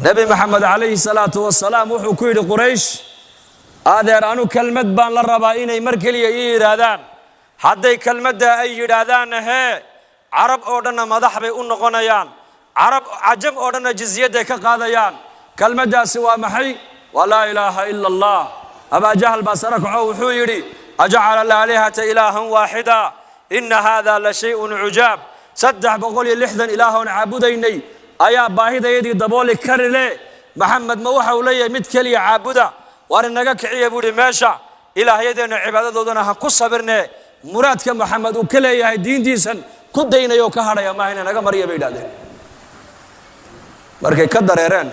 nabi maxamed calayhi salaatu wasalaam wuxuu ku yidhi quraysh adeer anu kelmad baan la rabaa inay mar keliya ii yidhaahdaan hadday kelmadda ay yidhaahdaanna hee carab oo dhanna madax bay u noqonayaan cajam oo dhanna jizyadday ka qaadayaan kelmaddaasi waa maxay waa laa ilaaha ila allah abaajahal baa sara kaco wuxuu yidhi ajacala alaalihata ilaahan waaxida ina haada la shayun cujaab 360 ilaahoon caabudaynay ayaa baahidayadii dabooli kari le maxamed ma waxa uu leeyahay mid keliya caabuda waar inaga kiciya buu yidhi meesha ilaahyadeena cibaadadoodana ha ku sabirne muraadka maxamed uu ka leeyahay diintiisan ku daynayo ka hadhaya maaha ina naga mariya bay yidhahdeen markay ka dareereen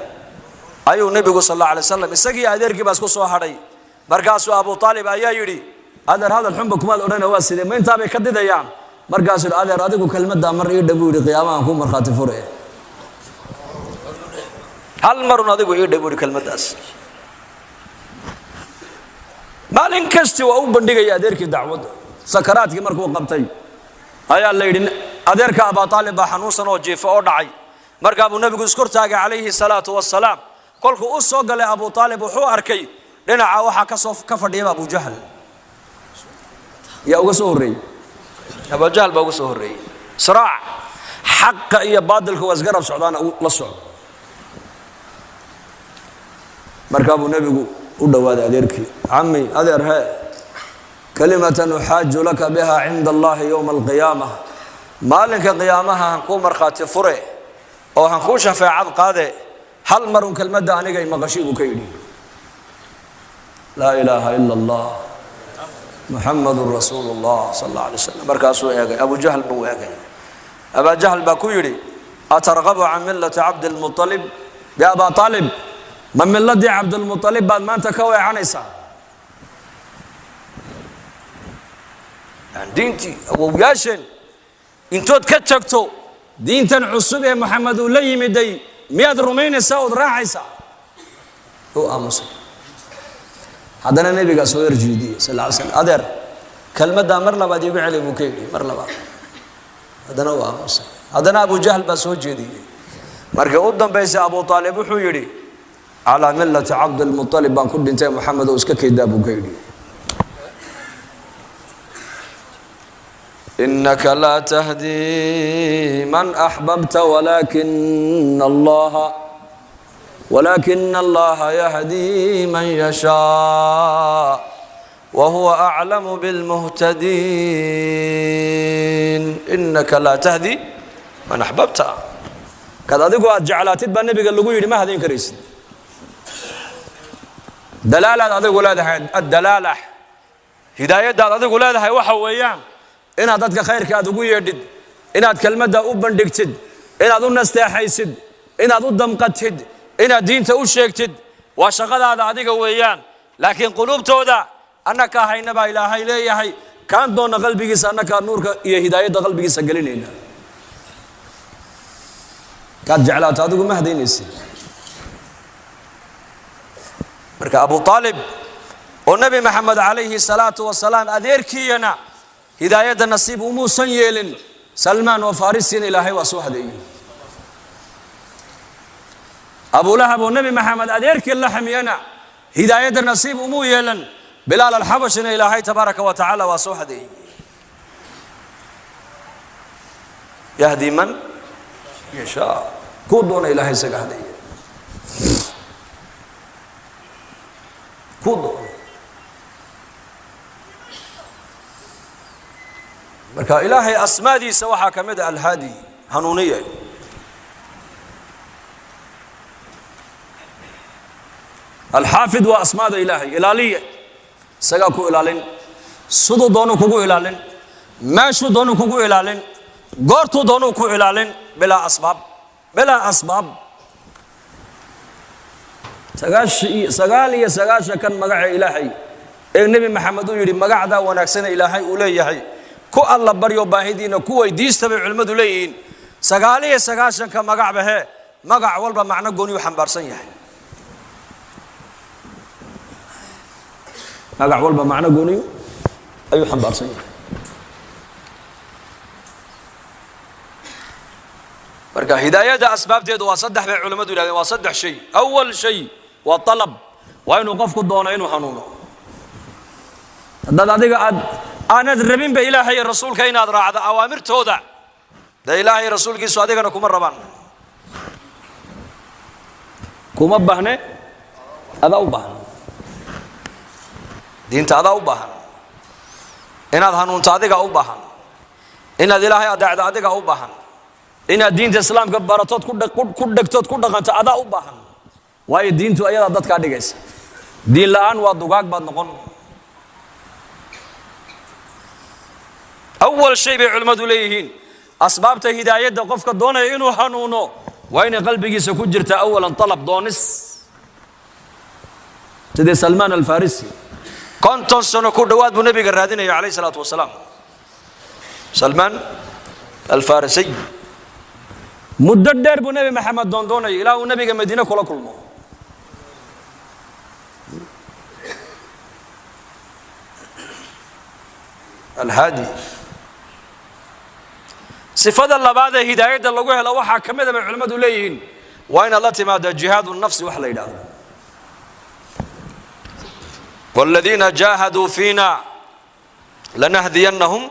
ayuu nebigu sal alla alay wasalam isagii adeerkii baa isku soo hadhay markaasuu abu aalib ayaa yidhi adeer hadal xunba kumaad odhana waa sidee ma intaabay ka didayaan markaasuu yidhi adeer adigu kelmaddaa mar ii dha buu yidhi qiyaamahan ku markhaati fure hal marun adigu ii dha buu yidhi kelmaddaas maalin kasti waa u bandhigaya adeerkii dacwadda sakaraadkii markuu qabtay ayaa la yidhi adeerka abu aalib baa xanuunsan oo jiifa oo dhacay markaa buu nebigu iskur taagay calayhi salaatu wasalaam kolkuu u soo galay abu aalib wuxuu arkay dhinaca waxaa ka fadhiyaba abu jahl yaa uga soo horreeyey abu jahl baa uga soo horreeyey siraac xaqa iyo baadilka waa isgarab socdaana la socdo markaa buu nebigu u dhowaaday adeerkii cami adeer hee kalimatan uxaaju laka biha cinda allahi yowma alqiyaamah maalinka qiyaamaha han kuu markhaati fure oo han kuu shafeecad qaade hal marun kelmadda anigay maqashii buu ka yidhi laa ilaaha ila allah muxamadun rasuulu llah sal alla alay wasalam markaasuu eegay abu jahl buu eegay abaa jahl baa ku yidhi atargabu can millati cabdilmualib ya abaa aalib ma miladii cabdilmualib baad maanta ka weecanaysaa diintii awowyaasheen intood ka tagto diintan cusub ee maxamed uu la yimiday miyaad rumaynaysaa ood raacaysaa u aamusay haddana nebigaa soo erjiidiyey sal lla alay slam adeer kelmaddaa mar labaad iigu celi buu ka yidhi mar labaad haddana u aamusay haddana abu jahl baa soo jeediyey markii u dambaysay abu aalib wuxuu yidhi calaa millati cabdilmualib baan ku dhintay maxamed oo iska kaydaa buu ka yidhi إنك لا تهدي من أحببت ولكن الله يهدي من يشاء وهو أعلم بالمهتدين إنك لا تهدي من أحببت كذا ذيك جعلاتي بالنبي قال له يدي ما هذين كريس دلالة هذا ولادها الدلالة هداية هذا ولادها وحويان inaad dadka khayrka aad ugu yeedhid inaad kelmadda u bandhigtid inaad u nasteexaysid inaad u damqatid inaad diinta u sheegtid waa shaqadaada adiga weeyaan laakiin quluubtooda annaka hayna baa ilaahay leeyahay kaan doona qalbigiisa annaka nuurka iyo hidaayadda qalbigiisa gelinayna kaad jeclaato adigu ma hadaynaysid marka abu aalib oo nabi maxamed calayhi salaatu wasalaam adeerkiiyana hidaayadda nasiib umuusan yeelin salmaan oo farisiina ilaahay waa soo hadeeyey abulahab oo nebi maxamed adeerkii la xamiyana hidaayadda nasiib umuu yeelan bilaal alxabashina ilaahay tabaaraka wa tacaala waa soo hadeeyey yahdi man yashaa kuu doona ilaahay isaga hadeeye kuu doona marka ilaahay asmaadiisa waxaa ka mid ah alhaadi hanuuniye alxaafid waa asmaada ilaahay ilaaliye isagaa ku ilaalin siduu doonuu kugu ilaalin meeshuu doonuu kugu ilaalin goortuu doonuu ku ilaalin bilaa asbaab 99 kan magaca ilaahay ee nebi maxamed uu yidhi magacdaa wanaagsan ilaahay uu leeyahay ku alla baryo baahidiina ku weydiista bay culimmadu leeyihiin 99 ka magacba hee magac walba macno gooniyu xambaarsan yahay magac walba macno gooniyu ayuu xambaarsan yahay marka hidaayada asbaabteedu waa saddex bay culimadu yiraahdeen waa saddex shay awwal shay waa talab waa inuu qofku doono inuu hanuuno dad adiga aanad rabin ba ilaahay iyo rasuulka inaad raacdo awaamirtooda da ilaahay rasuulkiisu adigana kuma rabaan kuma baahne ada u baahan diinta ada u baahan inaad hanuunto adiga u baahan inaad ilaahay adeecdo adiga u baahan inaad diinta islaamka baratood ku dhagtood ku dhaqanto ada u baahan waayo diintu ayada dadka dhigaysa diin la'aan waa dugaag baad noqon awwal shay bay culimadu leeyihiin asbaabta hidaayada qofka doonaya inuu hanuuno waa in qalbigiisa ku jirta awalan talab doonis sidii Salman al-Farisi konton sano ku dhawaad buu nabiga raadinaya kaleey salaatu wasalaam Salman al-Farisi muddo dheer buu nabi maxamed doonay ilaa uu nabiga Madiina kula kulmo al-Hadi sifada labaad ee hidaayada lagu helo waxa kamid ah culimadu leeyihiin waa in Allah timaada jihadu nafsi wax la yiraahdo walladina jahadu fina lanahdiyannahum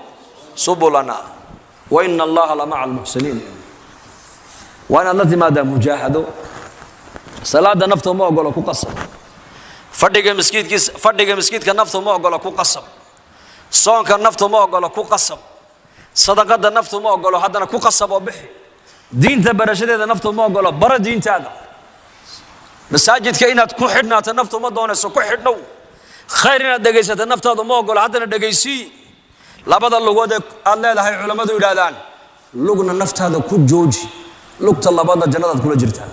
subulana wa inna Allaha la ma'al muhsinin wa in Allah timaada mujahado salaada nafta ma ogolo ku qasab fadhiga miskiidka nafta ma ogolo ku qasab soonka nafta ma ogolo ku qasab sadaqada naftu ma ogolo hadana ku qasabo bixi diinta barashadeeda naftu ma ogolo bara diintaada masaajidka inaad ku xidhnaato naftu ma doonayso ku xidhnow khayr inaad dhageysato naftaadu ma ogolo hadana dhageysii labada lugood aad leedahay culimadu yiraahdaan lugna naftaada ku jooji lugta labada jannada kula jirtaa